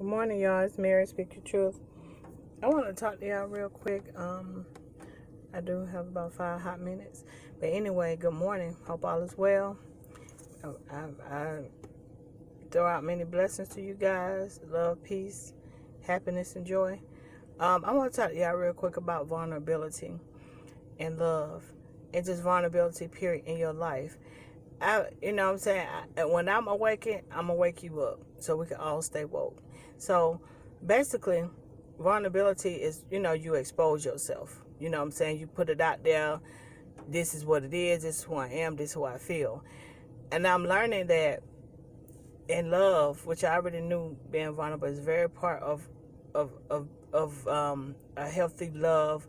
Good morning, y'all. It's Mary, Speak Your Truth. I want to talk to y'all real quick. I do have about 5 hot minutes. But anyway, good morning. Hope all is well. I throw out many blessings to you guys. Love, peace, happiness, and joy. I want to talk to y'all real quick about vulnerability and love. And just vulnerability, period, in your life. You know what I'm saying? When I'm awakened, I'm going to wake you up so we can all stay woke. So basically, vulnerability is, you expose yourself. You know what I'm saying? You put it out there. This is what it is. This is who I am. This is who I feel. And I'm learning that in love, which I already knew being vulnerable is very part of a healthy love,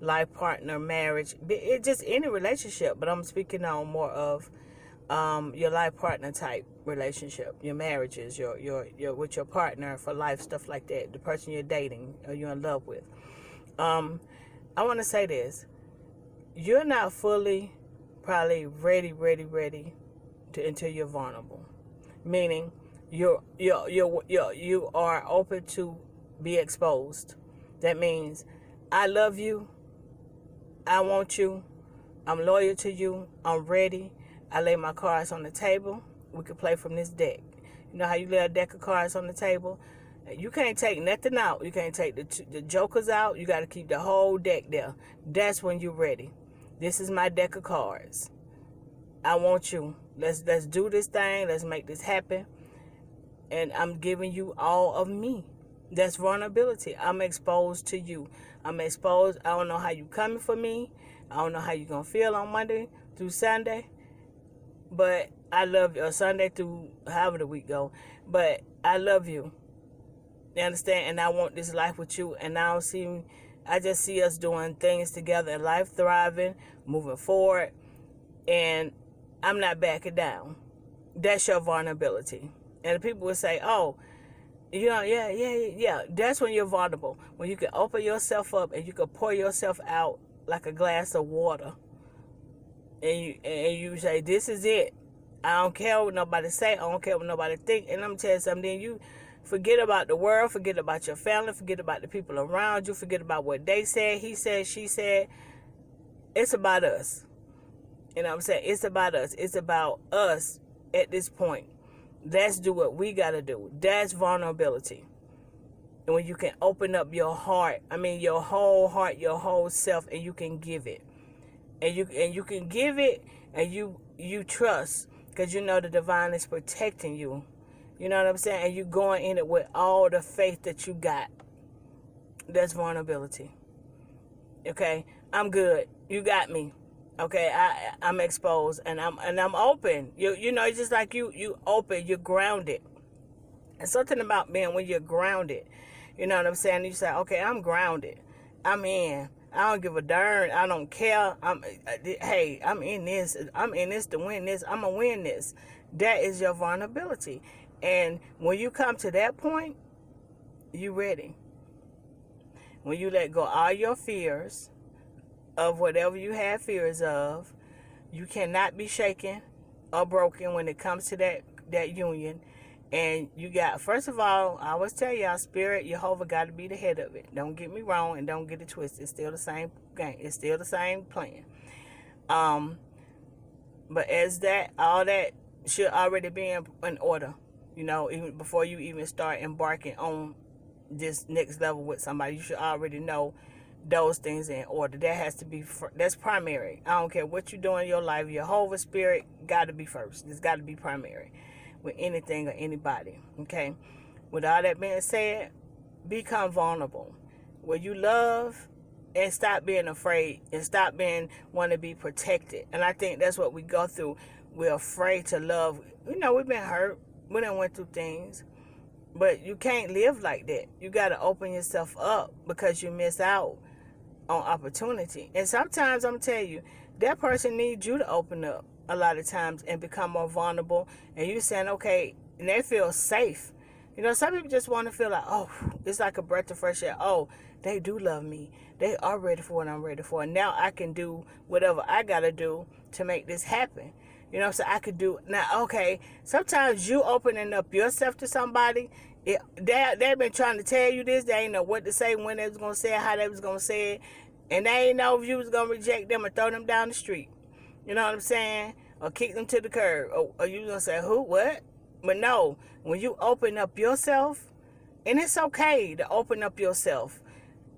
life partner, marriage, it just any relationship. But I'm speaking on more of your life partner type relationship, your marriages, your with your partner for life, stuff like that, the person you're dating or you're in love with. I want to say this: you're not fully probably ready until you're vulnerable, meaning you are open to be exposed. That means I love you, I want you, I'm loyal to you, I'm ready. I lay my cards on the table. We can play from this deck. You know how you lay a deck of cards on the table? You can't take nothing out. You can't take the jokers out. You got to keep the whole deck there. That's when you're ready. This is my deck of cards. I want you. Let's do this thing. Let's make this happen. And I'm giving you all of me. That's vulnerability. I'm exposed to you. I'm exposed. I don't know how you coming for me. I don't know how you going to feel on Monday through Sunday. But I love you. Or Sunday through however the week go. But I love you. You understand? And I want this life with you. And I just see us doing things together in life, thriving, moving forward. And I'm not backing down. That's your vulnerability. And people will say, oh, yeah. That's when you're vulnerable. When you can open yourself up and you can pour yourself out like a glass of water. And you say, this is it. I don't care what nobody say. I don't care what nobody think. And I'm going to tell you something. Then you forget about the world. Forget about your family. Forget about the people around you. Forget about what they said. He said, she said. It's about us. You know what I'm saying? It's about us. It's about us at this point. Let's do what we got to do. That's vulnerability. And when you can open up your heart, your whole heart, your whole self, and you can give it. And you can give it, and you trust, because you know the divine is protecting you. You know what I'm saying? And you going in it with all the faith that you got. That's vulnerability. Okay? I'm good. You got me. Okay, I'm exposed and I'm open. It's just like you open, you're grounded. And something about being when you're grounded, you know what I'm saying? You say, okay, I'm grounded. I'm in. I don't give a darn. I don't care. I'm in this. I'm in this to win this. I'm gonna win this. That is your vulnerability. And when you come to that point, you ready. When you let go all your fears of whatever you have fears of, you cannot be shaken or broken when it comes to that union. And you got, first of all, I always tell y'all, Spirit, Jehovah got to be the head of it. Don't get me wrong and don't get it twisted. It's still the same game. It's still the same plan. But as that, all that should already be in order. Even before you even start embarking on this next level with somebody, you should already know those things in order. That has to be, that's primary. I don't care what you do in your life. Jehovah Spirit got to be first. It's got to be primary with anything or anybody. Okay? With all that being said, become vulnerable. Where you love and stop being afraid and stop want to be protected. And I think that's what we go through. We're afraid to love. We've been hurt. We done went through things. But you can't live like that. You got to open yourself up because you miss out on opportunity. And sometimes I'm telling you, that person needs you to open up a lot of times and become more vulnerable. And you saying, okay, and they feel safe. Some people just want to feel like, oh, it's like a breath of fresh air. Oh, they do love me. They are ready for what I'm ready for. And now I can do whatever I got to do to make this happen. So I could do now. Okay, sometimes you opening up yourself to somebody They've been trying to tell you this. They ain't know what to say, when they was going to say it, how they was going to say it. And they ain't know if you was going to reject them and throw them down the street. You know what I'm saying? Or kick them to the curb. Or you going to say, who, what? But no, when you open up yourself, and it's okay to open up yourself.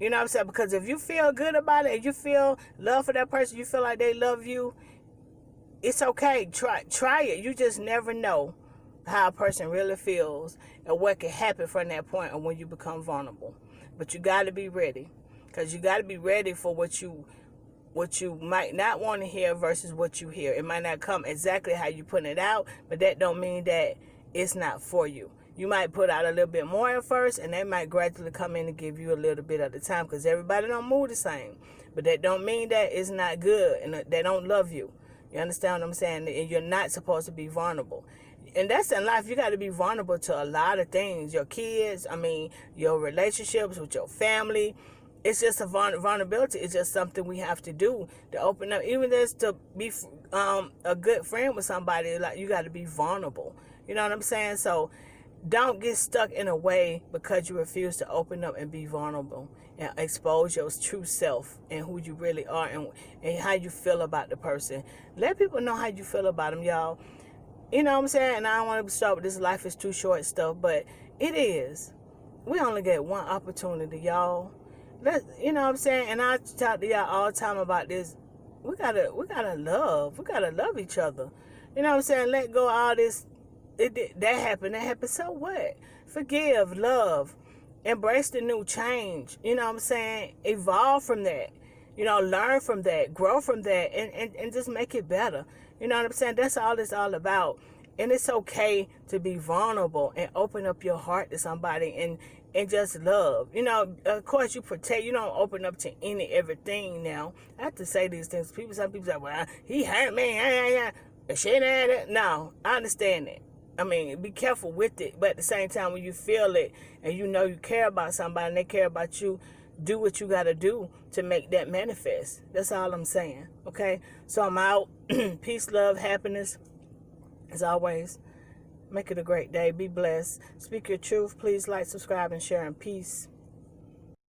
You know what I'm saying? Because if you feel good about it, if you feel love for that person, you feel like they love you, it's okay. Try it. You just never know how a person really feels and what can happen from that point or when you become vulnerable. But you got to be ready, because you got to be ready for what you might not want to hear versus what you hear. It might not come exactly how you put it out, but that don't mean that it's not for you. You might put out a little bit more at first, and they might gradually come in and give you a little bit at a time, because everybody don't move the same. But that don't mean that it's not good and they don't love you. You understand what I'm saying? And you're not supposed to be vulnerable. And that's in life. You got to be vulnerable to a lot of things. Your kids, your relationships with your family. It's just a vulnerability. It's just something we have to do to open up. Even just to be a good friend with somebody, like, you got to be vulnerable. You know what I'm saying? So don't get stuck in a way because you refuse to open up and be vulnerable and expose your true self and who you really are and how you feel about the person. Let people know how you feel about them, y'all. You know what I'm saying? And I don't want to start with this life is too short stuff, but it is. We only get one opportunity, y'all. You know what I'm saying? And I talk to y'all all the time about this. We gotta love. We gotta love each other. You know what I'm saying? Let go of all this. That happened. So what? Forgive, love, embrace the new change. You know what I'm saying? Evolve from that. Learn from that, grow from that, and just make it better. You know what I'm saying? That's all it's all about. And it's okay to be vulnerable and open up your heart to somebody and just love. Of course you protect. You don't open up to everything now. I have to say these things. Some people say, well, he hurt me. No, I understand that. Be careful with it. But at the same time, when you feel it and you know you care about somebody and they care about you, do what you got to do to make that manifest. That's all I'm saying. Okay? So I'm out. Peace, love, happiness. As always, make it a great day. Be blessed. Speak your truth. Please like, subscribe, and share. And peace.